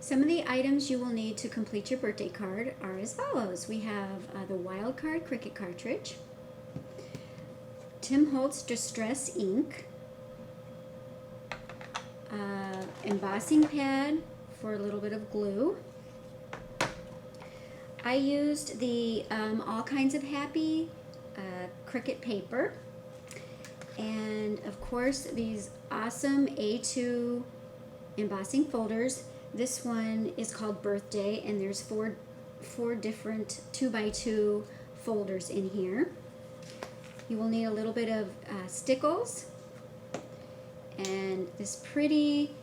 Some of the items you will need to complete your birthday card are as follows. We have the Wild Card Cricut cartridge, Tim Holtz Distress ink, embossing pad for a little bit of glue. I used the All Kinds of Happy Cricut paper, and of course these awesome A2 embossing folders. This one is called Birthday, and there's four different 2x2 folders in here. You will need a little bit of stickles and this pretty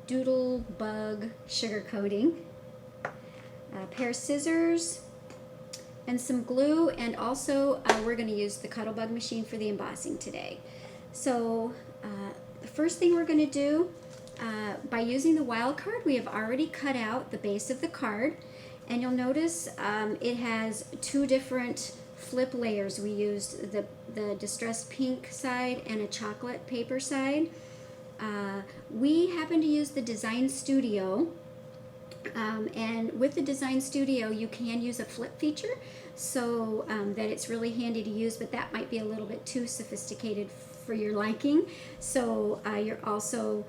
doodle bug sugar coating, a pair of scissors, and some glue, and also we're going to use the Cuttlebug machine for the embossing today. So the first thing we're going to do, by using the wild card, we have already cut out the base of the card, and you'll notice it has two different flip layers. We used the distressed pink side and a chocolate paper side. We happen to use the Design Studio, and with the Design Studio you can use a flip feature, so that it's really handy to use, but that might be a little bit too sophisticated for your liking. So you're also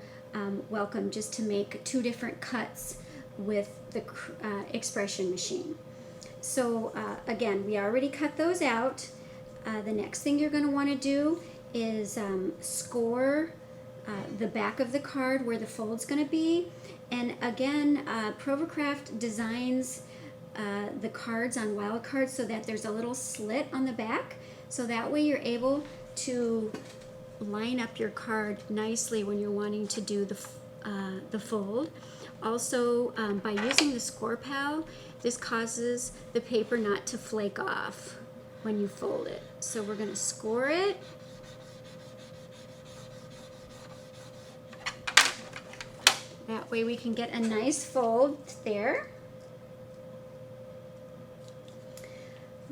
welcome just to make two different cuts with the expression machine. So again, we already cut those out. The next thing you're going to want to do is score the back of the card where the fold's going to be. And again, Provocraft designs the cards on wild cards so that there's a little slit on the back, so that way you're able to line up your card nicely when you're wanting to do the fold. Also, by using the Scor-Pal, this causes the paper not to flake off when you fold it. So we're going to score it. That way we can get a nice fold there.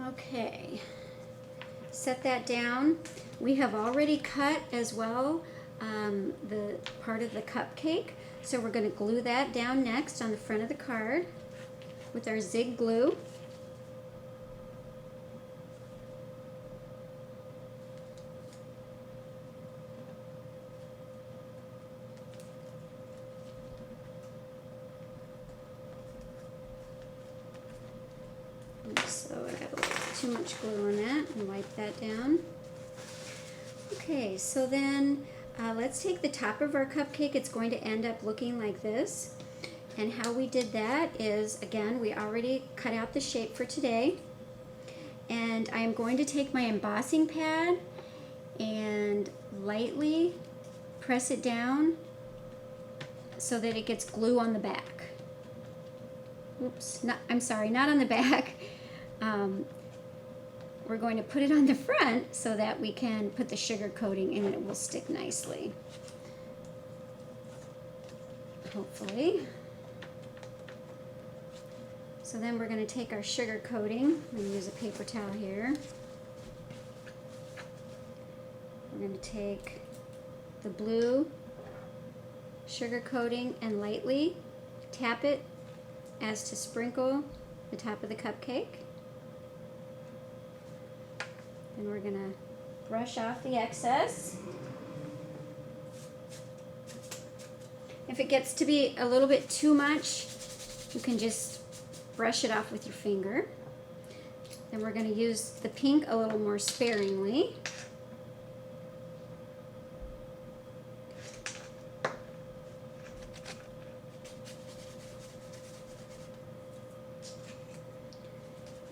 Okay, set that down. We have already cut as well the part of the cupcake, so we're going to glue that down next on the front of the card with our zig glue. So I got a little too much glue on that, and wipe that down. Okay, so then let's take the top of our cupcake. It's going to end up looking like this. And how we did that is, again, we already cut out the shape for today. And I am going to take my embossing pad and lightly press it down so that it gets glue on the back. Oops, I'm sorry, not on the back. We're going to put it on the front so that we can put the sugar coating in and it will stick nicely. Hopefully. So then we're going to take our sugar coating. I'm going to use a paper towel here. We're going to take the blue sugar coating and lightly tap it as to sprinkle the top of the cupcake. And we're going to brush off the excess. If it gets to be a little bit too much, you can just brush it off with your finger. Then we're going to use the pink a little more sparingly.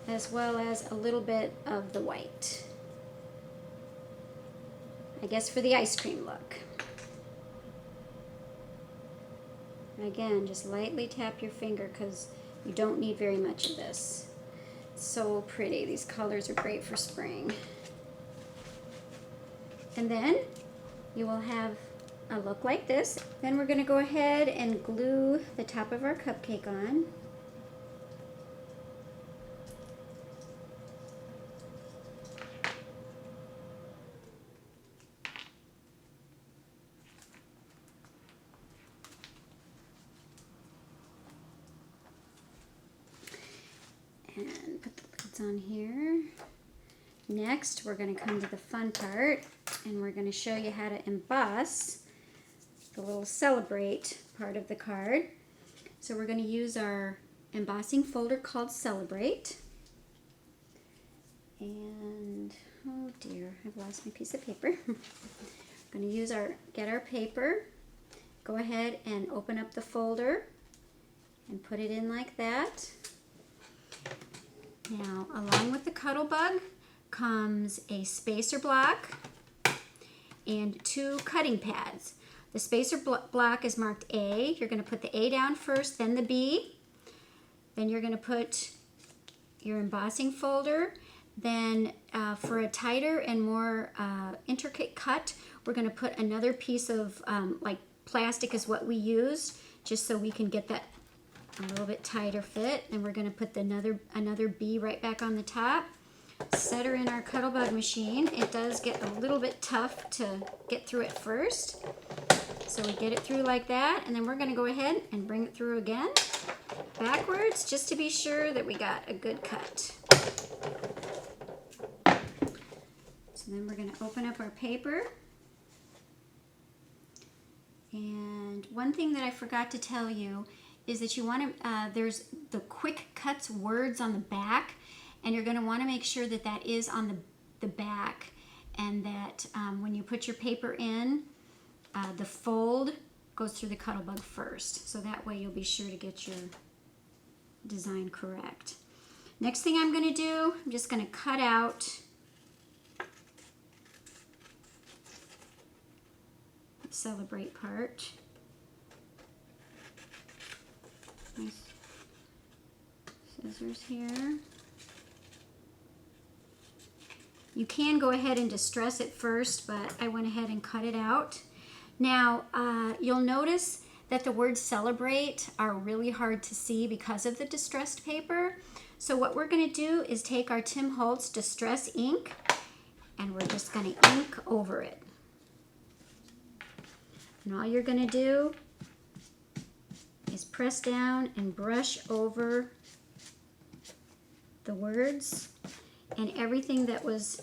As well as a little bit of the white. I guess for the ice cream look. And again, just lightly tap your finger because you don't need very much of this. It's so pretty. These colors are great for spring. And then you will have a look like this. Then we're going to go ahead and glue the top of our cupcake on. that's on here. Next, we're going to come to the fun part, and we're going to show you how to emboss the little celebrate part of the card. So we're going to use our embossing folder called Celebrate. And, oh dear, I've lost my piece of paper. I'm going to get our paper, go ahead and open up the folder and put it in like that. Now, along with the Cuttlebug comes a spacer block and 2 cutting pads. The spacer block is marked A. You're going to put the A down first, then the B. Then you're going to put your embossing folder. Then for a tighter and more intricate cut, we're going to put another piece of like plastic is what we used, just so we can get that a little bit tighter fit. And we're going to put another B right back on the top. Set her in our Cuttlebug machine. It does get a little bit tough to get through it first. So we get it through like that, and then we're going to go ahead and bring it through again backwards, just to be sure that we got a good cut. So then we're going to open up our paper. And one thing that I forgot to tell you is that you want to, there's the Quickutz words on the back, and you're going to want to make sure that that is on the back, and that when you put your paper in, the fold goes through the Cuttlebug first. So that way you'll be sure to get your design correct. Next thing I'm going to do, I'm just going to cut out the Celebrate part. Nice scissors here. You can go ahead and distress it first, but I went ahead and cut it out. Now, you'll notice that the words celebrate are really hard to see because of the distressed paper. So what we're going to do is take our Tim Holtz Distress ink, and we're just going to ink over it. And all you're going to do is press down and brush over the words and everything that was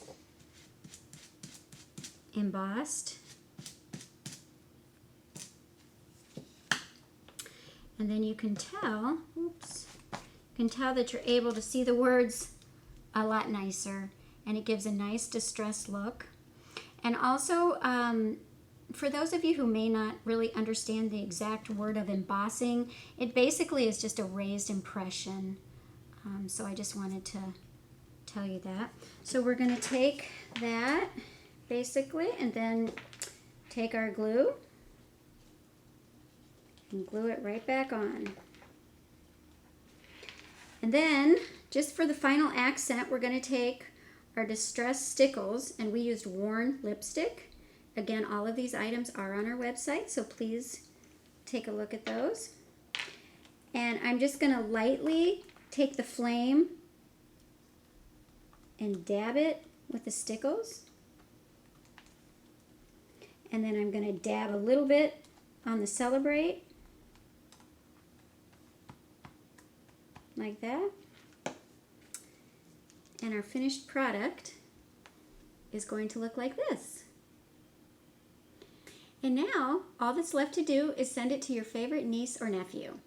embossed. And then you can tell, that you're able to see the words a lot nicer, and it gives a nice distressed look. And also, for those of you who may not really understand the exact word of embossing, it basically is just a raised impression. So I just wanted to tell you that. So we're going to take that, basically, and then take our glue and glue it right back on. And then, just for the final accent, we're going to take our distressed stickles, and we used worn lipstick. Again, all of these items are on our website, so please take a look at those. And I'm just going to lightly take the flame and dab it with the stickles. And then I'm going to dab a little bit on the Celebrate, like that. And our finished product is going to look like this. And now, all that's left to do is send it to your favorite niece or nephew.